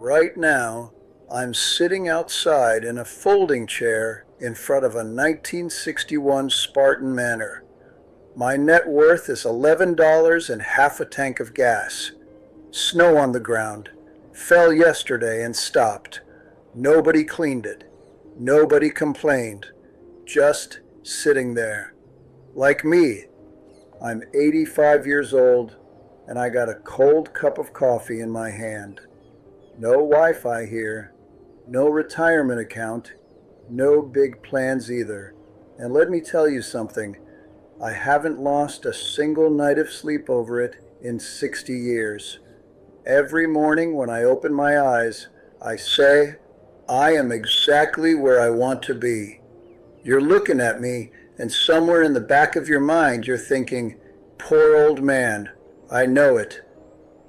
Right now, I'm sitting outside in a folding chair in front of a 1961 Spartan Manor. My net worth is $11 and half a tank of gas. Snow on the ground. Fell yesterday and stopped. Nobody cleaned it. Nobody complained. Just sitting there. Like me, I'm 85 years old and I got a cold cup of coffee in my hand. No Wi-Fi here, no retirement account, no big plans either. And let me tell you something, I haven't lost a single night of sleep over it in 60 years. Every morning when I open my eyes, I say, I am exactly where I want to be. You're looking at me, and somewhere in the back of your mind you're thinking, poor old man, I know it.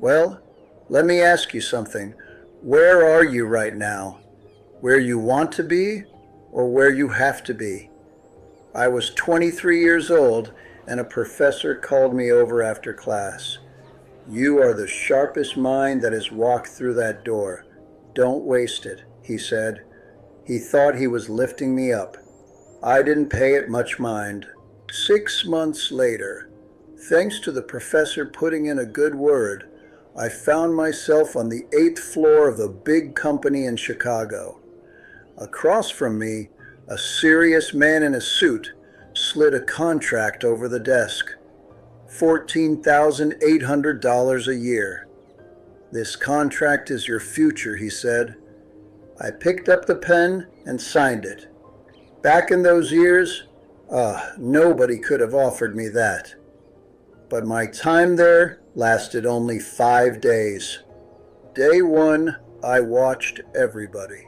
Well, let me ask you something. Where are you right now? Where you want to be or where you have to be? I was 23 years old and a professor called me over after class. You are the sharpest mind that has walked through that door. Don't waste it, he said. He thought he was lifting me up. I didn't pay it much mind. 6 months later, thanks to the professor putting in a good word, I found myself on the 8th floor of a big company in Chicago. Across from me, a serious man in a suit slid a contract over the desk. $14,800 a year. This contract is your future, he said. I picked up the pen and signed it. Back in those years, nobody could have offered me that. But my time there lasted only 5 days. Day 1, I watched everybody.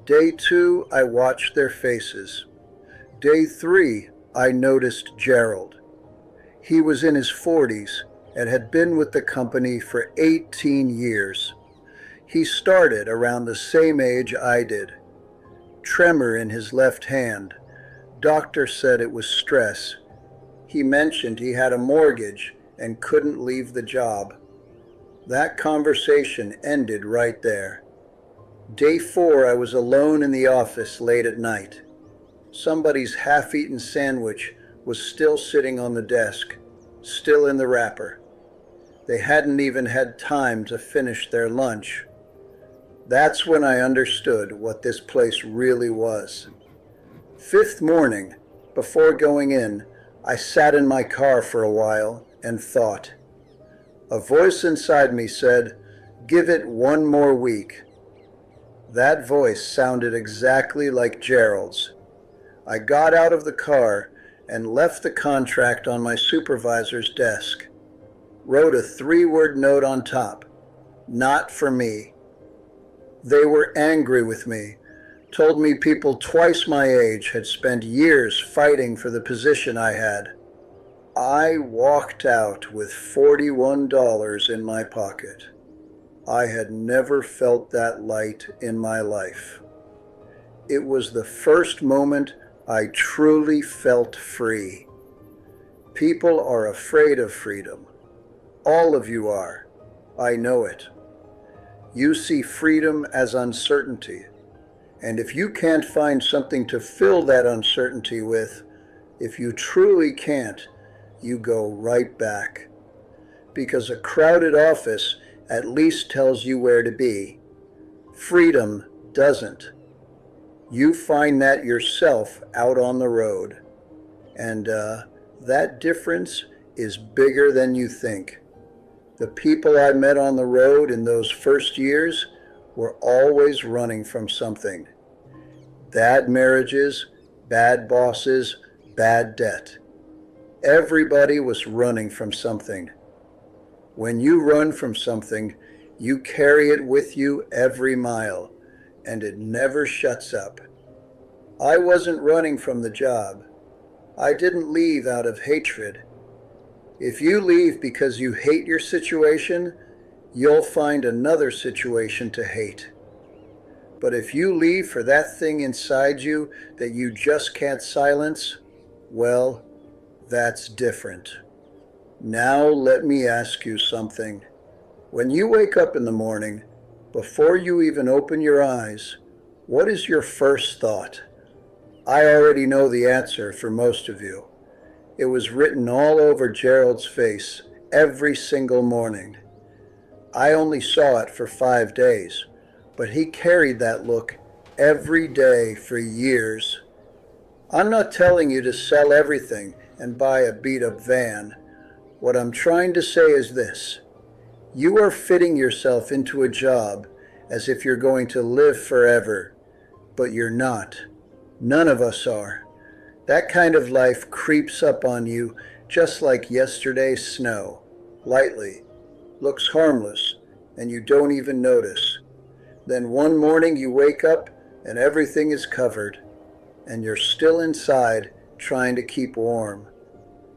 Day 2, I watched their faces. Day 3, I noticed Gerald. He was in his 40s and had been with the company for 18 years. He started around the same age I did. Tremor in his left hand. Doctor said it was stress. He mentioned he had a mortgage and couldn't leave the job. That conversation ended right there. Day 4, I was alone in the office late at night. Somebody's half-eaten sandwich was still sitting on the desk, still in the wrapper. They hadn't even had time to finish their lunch. That's when I understood what this place really was. 5th morning, before going in, I sat in my car for a while and thought. A voice inside me said, "Give it 1 more week." That voice sounded exactly like Gerald's. I got out of the car and left the contract on my supervisor's desk. Wrote a 3-word note on top. Not for me. They were angry with me. Told me people twice my age had spent years fighting for the position I had. I walked out with $41 in my pocket. I had never felt that light in my life. It was the first moment I truly felt free. People are afraid of freedom. All of you are. I know it. You see freedom as uncertainty. And if you can't find something to fill that uncertainty with, if you truly can't, you go right back. Because a crowded office at least tells you where to be. Freedom doesn't. You find that yourself out on the road. And that difference is bigger than you think. The people I met on the road in those first years were always running from something. Bad marriages, bad bosses, bad debt. Everybody was running from something. When you run from something, you carry it with you every mile, and it never shuts up. I wasn't running from the job. I didn't leave out of hatred. If you leave because you hate your situation, you'll find another situation to hate. But if you leave for that thing inside you that you just can't silence, well, that's different. Now let me ask you something. When you wake up in the morning, Before you even open your eyes, what is your first thought? I already know the answer for most of you. It was written all over Gerald's face every single morning. I only saw it for 5 days, but he carried that look every day for years. I'm not telling you to sell everything and buy a beat-up van. What I'm trying to say is this. You are fitting yourself into a job as if you're going to live forever, but you're not. None of us are. That kind of life creeps up on you just like yesterday's snow, lightly, looks harmless, and you don't even notice. Then one morning you wake up and everything is covered, and you're still inside trying to keep warm.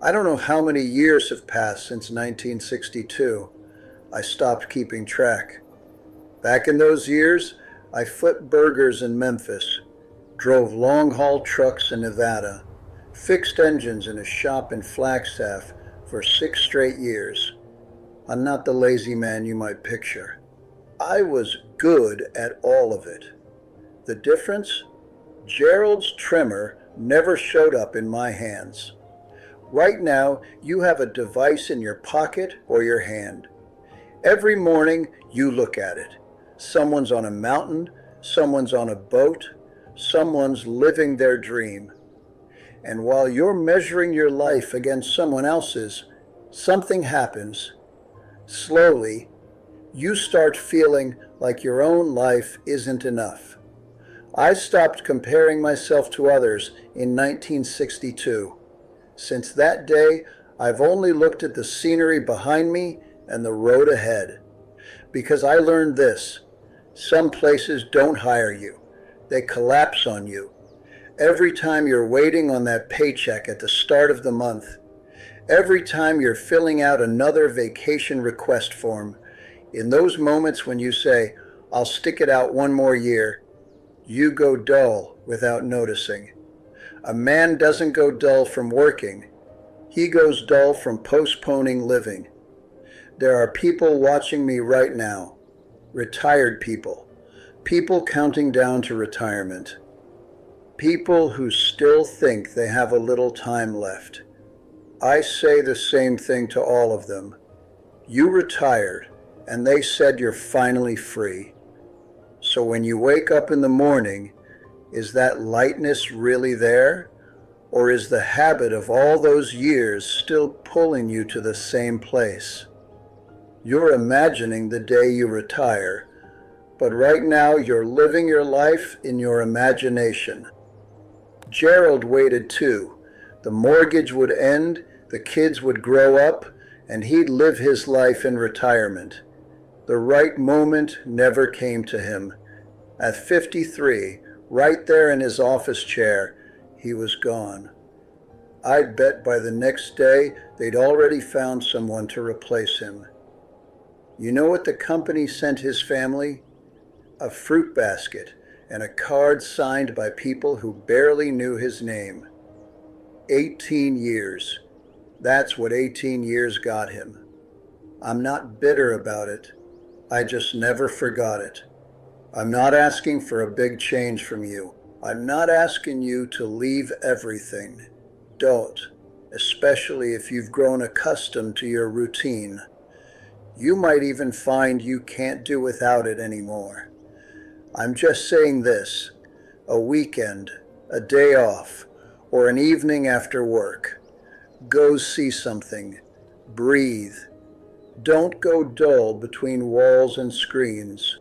I don't know how many years have passed since 1962. I stopped keeping track. Back in those years, I flipped burgers in Memphis, drove long-haul trucks in Nevada, fixed engines in a shop in Flagstaff for 6 straight years. I'm not the lazy man you might picture. I was good at all of it. The difference? Gerald's trimmer never showed up in my hands. Right now, you have a device in your pocket or your hand. Every morning, you look at it. Someone's on a mountain, someone's on a boat, someone's living their dream. And while you're measuring your life against someone else's, something happens. Slowly, you start feeling like your own life isn't enough. I stopped comparing myself to others in 1962. Since that day, I've only looked at the scenery behind me and the road ahead. Because I learned this: some places don't hire you. They collapse on you. Every time you're waiting on that paycheck at the start of the month, every time you're filling out another vacation request form, in those moments when you say, "I'll stick it out one more year," you go dull without noticing. A man doesn't go dull from working. He goes dull from postponing living. There are people watching me right now, retired people, people counting down to retirement, people who still think they have a little time left. I say the same thing to all of them. You retired, and they said you're finally free. So when you wake up in the morning, is that lightness really there? Or is the habit of all those years still pulling you to the same place? You're imagining the day you retire, but right now you're living your life in your imagination. Gerald waited too. The mortgage would end, the kids would grow up, and he'd live his life in retirement. The right moment never came to him. At 53, right there in his office chair, he was gone. I'd bet by the next day they'd already found someone to replace him. You know what the company sent his family? A fruit basket and a card signed by people who barely knew his name. 18 years. That's what 18 years got him. I'm not bitter about it. I just never forgot it. I'm not asking for a big change from you. I'm not asking you to leave everything. Don't, especially if you've grown accustomed to your routine. You might even find you can't do without it anymore. I'm just saying this: a weekend, a day off, or an evening after work. Go see something. Breathe. Don't go dull between walls and screens.